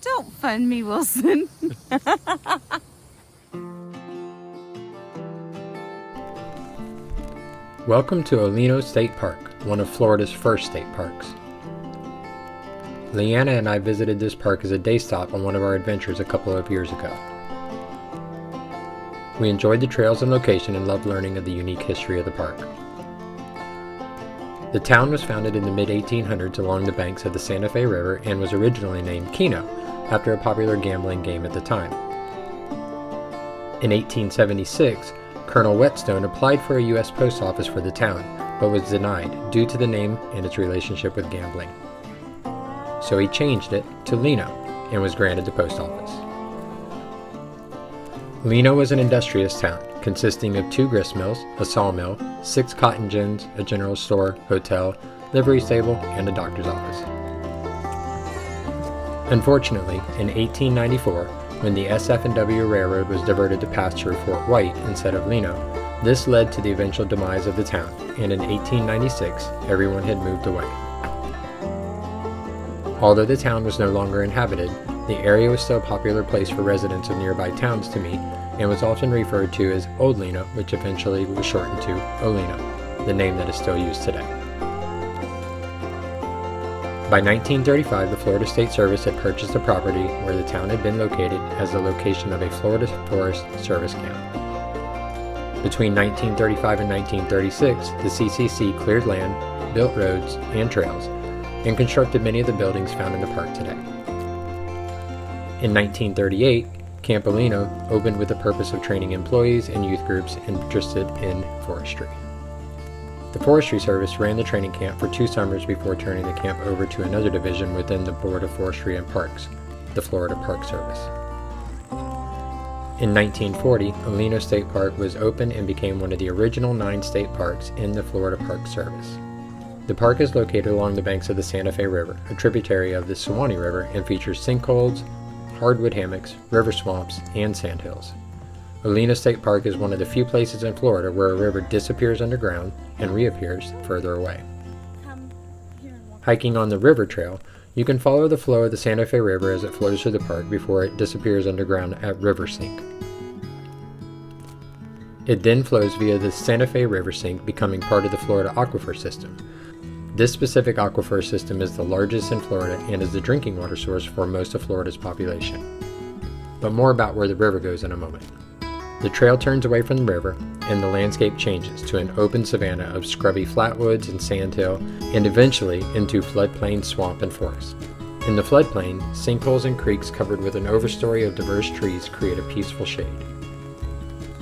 Don't fund me, Wilson. Welcome to Olino State Park, one of Florida's first state parks. Leanna and I visited this park as a day stop on one of our adventures a couple of years ago. We enjoyed the trails and location and loved learning of the unique history of the park. The town was founded in the mid-1800s along the banks of the Santa Fe River and was originally named Keno, after a popular gambling game at the time. In 1876, Colonel Whetstone applied for a U.S. post office for the town, but was denied due to the name and its relationship with gambling. So he changed it to Leno and was granted the post office. Leno was an industrious town, consisting of 2 grist mills, a sawmill, 6 cotton gins, a general store, hotel, livery stable, and a doctor's office. Unfortunately, in 1894, when the SF&W Railroad was diverted to pass through Fort White instead of Leno, this led to the eventual demise of the town, and in 1896, everyone had moved away. Although the town was no longer inhabited, the area was still a popular place for residents of nearby towns to meet and was often referred to as Old Leno, which eventually was shortened to Olino, the name that is still used today. By 1935, the Florida State Service had purchased the property where the town had been located as the location of a Florida Forest Service camp. Between 1935 and 1936, the CCC cleared land, built roads and trails, and constructed many of the buildings found in the park today. In 1938, Camp Olino opened with the purpose of training employees and youth groups interested in forestry. The Forestry Service ran the training camp for 2 summers before turning the camp over to another division within the Board of Forestry and Parks, the Florida Park Service. In 1940, Olino State Park was opened and became one of the original 9 state parks in the Florida Park Service. The park is located along the banks of the Santa Fe River, a tributary of the Suwannee River, and features sinkholes, hardwood hammocks, river swamps, and sandhills. Olino State Park is one of the few places in Florida where a river disappears underground and reappears further away. Hiking on the River Trail, you can follow the flow of the Santa Fe River as it flows through the park before it disappears underground at River Sink. It then flows via the Santa Fe River Sink, becoming part of the Florida Aquifer System. This specific aquifer system is the largest in Florida and is the drinking water source for most of Florida's population. But more about where the river goes in a moment. The trail turns away from the river, and the landscape changes to an open savanna of scrubby flatwoods and sandhill, and eventually into floodplain, swamp, and forest. In the floodplain, sinkholes and creeks covered with an overstory of diverse trees create a peaceful shade.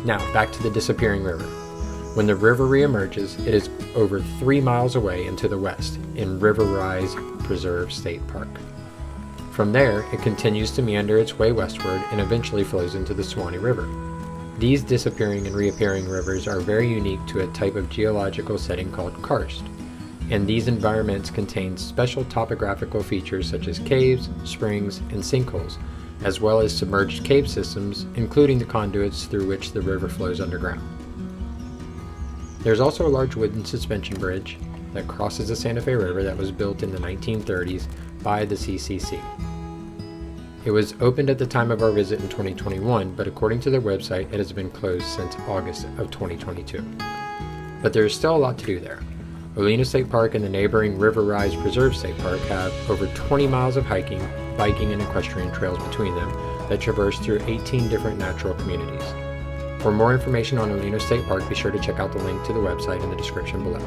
Now, back to the disappearing river. When the river reemerges, it is over 3 miles away and to the west in River Rise Preserve State Park. From there, it continues to meander its way westward and eventually flows into the Suwannee River. These disappearing and reappearing rivers are very unique to a type of geological setting called karst, and these environments contain special topographical features such as caves, springs, and sinkholes, as well as submerged cave systems, including the conduits through which the river flows underground. There's also a large wooden suspension bridge that crosses the Santa Fe River that was built in the 1930s by the CCC. It was opened at the time of our visit in 2021, but according to their website, it has been closed since August of 2022. But there is still a lot to do there. Olino State Park and the neighboring River Rise Preserve State Park have over 20 miles of hiking, biking, and equestrian trails between them that traverse through 18 different natural communities. For more information on Olino State Park, be sure to check out the link to the website in the description below.